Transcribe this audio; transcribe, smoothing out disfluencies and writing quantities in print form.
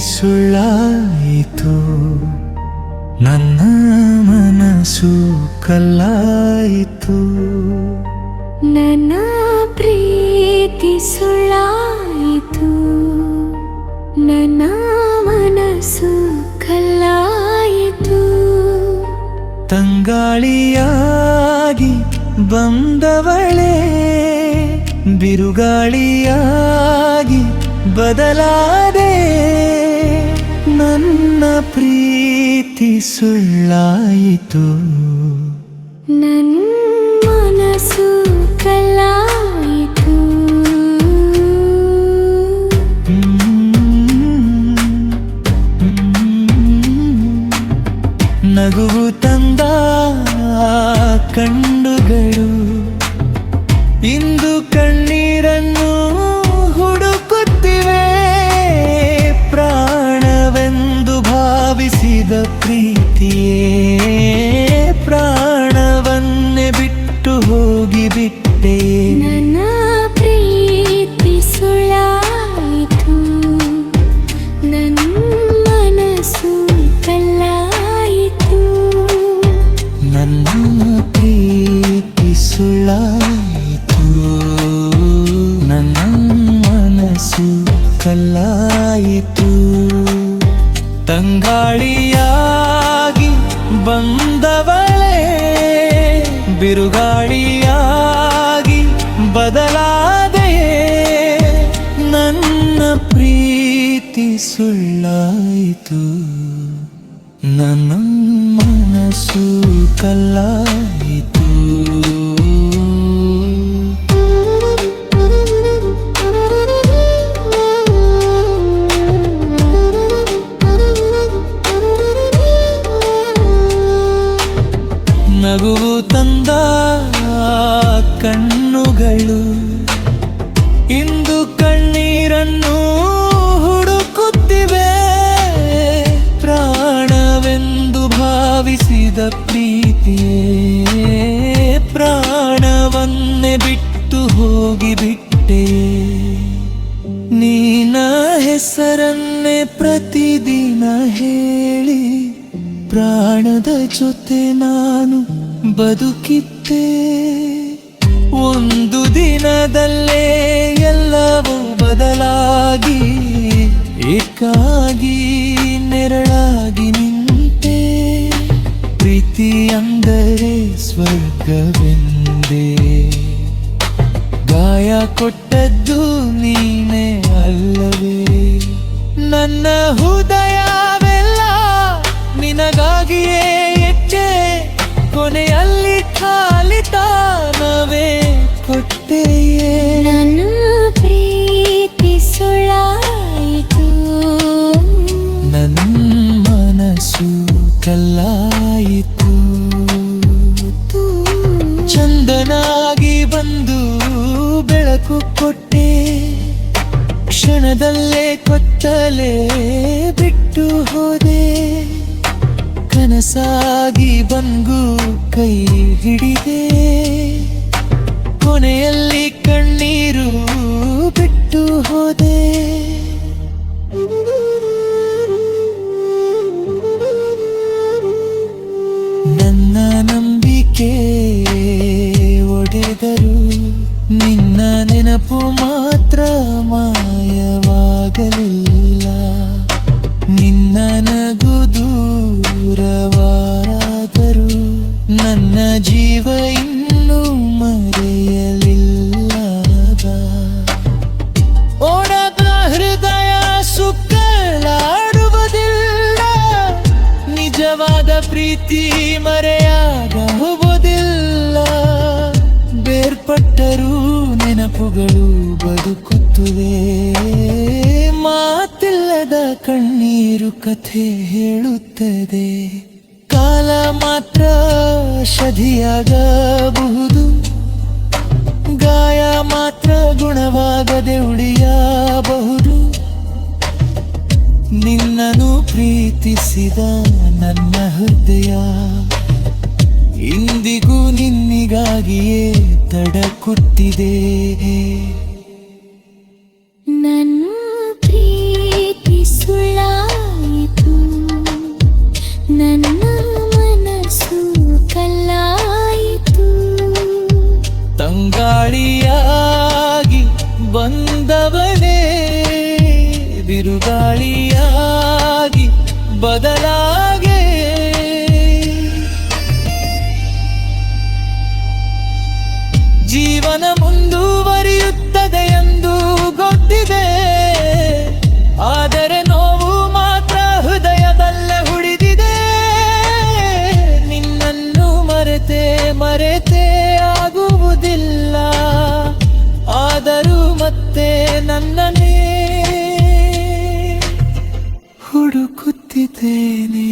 ಸುಳ್ಳಾಯಿತು, ನನ್ನ ಮನಸ್ಸು ಕಲ್ಲಾಯಿತು. ನನ್ನ ಪ್ರೀತಿ ಸುಳ್ಳಾಯಿತು, ನನ್ನ ಮನಸ್ಸು ಕಲ್ಲಾಯಿತು. ತಂಗಾಳಿಯಾಗಿ ಬಂದವಳೇ ಬಿರುಗಾಳಿಯಾಗಿ ಬದಲಾದೆ, ನನ್ನ ಪ್ರೀತಿ ಸುಳ್ಳಾಯಿತು, ನನ್ನ ಮನಸ್ಸು ಕಲ್ಲಾಯಿತು. ನಗುವು ತಂದ ಕಣ್ಣುಗಳು ಇಂದು ಕಣ್ಣೀರನ್ನು ಹುಡುಕುತ್ತಿವೆ. ಪ್ರಾಣವೆಂದು ಭಾವಿಸಿದ ಪ್ರೀತಿಯೇ ಪ್ರಾಣವನ್ನೇ ಬಿಟ್ಟು ಹೋಗಿಬಿಟ್ಟೆ. ನನ್ನ ಪ್ರೀತಿ ಸುಳ್ಳಾಯಿತು, ನನ್ನ ಮನಸ್ಸು ಕಲ್ಲಾಯಿತು. ನನ್ನ ಪ್ರೀತಿ ಸುಳ್ಳಾಯಿತು, ನನ್ನ ಮನಸ್ಸು ಕಲ್ಲಾಯಿತು. ತಂಗಾಳಿಯಾಗಿ ಬಂದವಳೇ ಬಿರುಗಾಳಿಯಾಗಿ ಬದಲಾದೆಯೇ, ನನ್ನ ಪ್ರೀತಿ ಸುಳ್ಳಾಯಿತು, ನನ್ನ ಮನಸ್ಸು ಕಲ್ಲಾಯಿತು. ನಗುವು ತಂದ ಕಣ್ಣುಗಳು ಇಂದು ಕಣ್ಣೀರನ್ನು ಹುಡುಕುತ್ತಿವೆ. ಪ್ರಾಣವೆಂದು ಭಾವಿಸಿದ ಪ್ರೀತಿಯೇ ಪ್ರಾಣವನ್ನೇ ಬಿಟ್ಟು ಹೋಗಿಬಿಟ್ಟೆ. ನೀನ ಹೆಸರನ್ನೇ ಪ್ರತಿದಿನ ಹೇಳಿ ಪ್ರಾಣದ ಜೊತೆ ನಾನು ಬದುಕಿದ್ದೆ. ಒಂದು ದಿನದಲ್ಲೇ ಎಲ್ಲವೂ ಬದಲಾಗಿ ಏಕಾಗಿ ನೆರಳಾಗಿ ನಿಂತೆ. ಪ್ರೀತಿ ಅಂದರೆ ಸ್ವರ್ಗವೆಂದೇ, ಗಾಯ ಕೊಟ್ಟದ್ದು ನೀನೇ ಅಲ್ಲವೇ. ನನ್ನ ಹೃದಯವೆಲ್ಲ ನಿನಗಾಗಿಯೇ ಇಟ್ಟೆ, ಕೊನೆಯಲ್ಲಿ ಖಾಲಿತನವೇ ಕೊಟ್ಟೆಯೇ. ನನ್ನ ಪ್ರೀತಿ ಸುಳ್ಳಾಯಿತು, ನನ್ನ ಮನಸ್ಸು ಕಲ್ಲಾಯಿತು. ಚಂದನಾಗಿ ಬಂದು ಬೆಳಕು ಕೊಟ್ಟೆ, ಕ್ಷಣದಲ್ಲೇ ಕೊತ್ತಲೇ ಬಿಟ್ಟು ಹೋದೆ. ಕನಸಾಗಿ ಬಂದು ಕೈ ಹಿಡಿದೆ, ಕೊನೆಯಲ್ಲಿ ಕಣ್ಣೀರು ಬಿಟ್ಟು ಹೋದೆ. ನನ್ನ ನಂಬಿಕೆ ಒಡೆದರು, ನಿನ್ನ ನೆನಪು ಮಾತ್ರ ಮಾಯವಾಗಲಿಲ್ಲ. ನಿನ್ನ ನಗು ದೂರವಾದರು, ನನ್ನ ಜೀವ ಇನ್ನೂ ಮರೆಯಲಿಲ್ಲ. ಓಡದ ಹೃದಯ ಸುಕ್ಕಲಾಡುವುದಿಲ್ಲ, ನಿಜವಾದ ಪ್ರೀತಿ ಮರೆಯಾಗುವುದಿಲ್ಲ. ಬೇರ್ಪಟ್ಟರೂ ನೆನಪುಗಳು ಬದುಕುತ್ತವೆ, ಮಾತಿಲ್ಲದ ಕಣ್ಣೀರು ಕಥೆ ಹೇಳುತ್ತದೆ. ಕಾಲ ಮಾತ್ರ ಶಧಿಯಾಗಬಹುದು, ಗಾಯ ಮಾತ್ರ ಗುಣವಾಗದೆ ಉಳಿಯಬಹುದು. ನಿನ್ನನ್ನು ಪ್ರೀತಿಸಿದ ನನ್ನ ಹೃದಯ ಇಂದಿಗೂ ನಿನ್ನಿಗಾಗಿಯೇ ತಡಕುತ್ತಿದೆ. ನನ್ನ ಪ್ರೀತಿ ಸುಳ್ಳ ಬದಲಾಗೆ ಜೀವನ ಮುಂದುವರಿಯುತ್ತದೆ ಎಂದು ಗೊತ್ತಿದೆ, ಆದರೆ ನೋವು ಮಾತ್ರ ಹೃದಯದಲ್ಲೇ ಉಳಿದಿದೆ. ನಿನ್ನನ್ನು ಮರೆತೇ ಆಗುವುದಿಲ್ಲ, ಆದರೂ ಮತ್ತೆ ನನ್ನನ್ನೇ ಹುಡುಕುತ್ತಿದ್ದೇನೆ.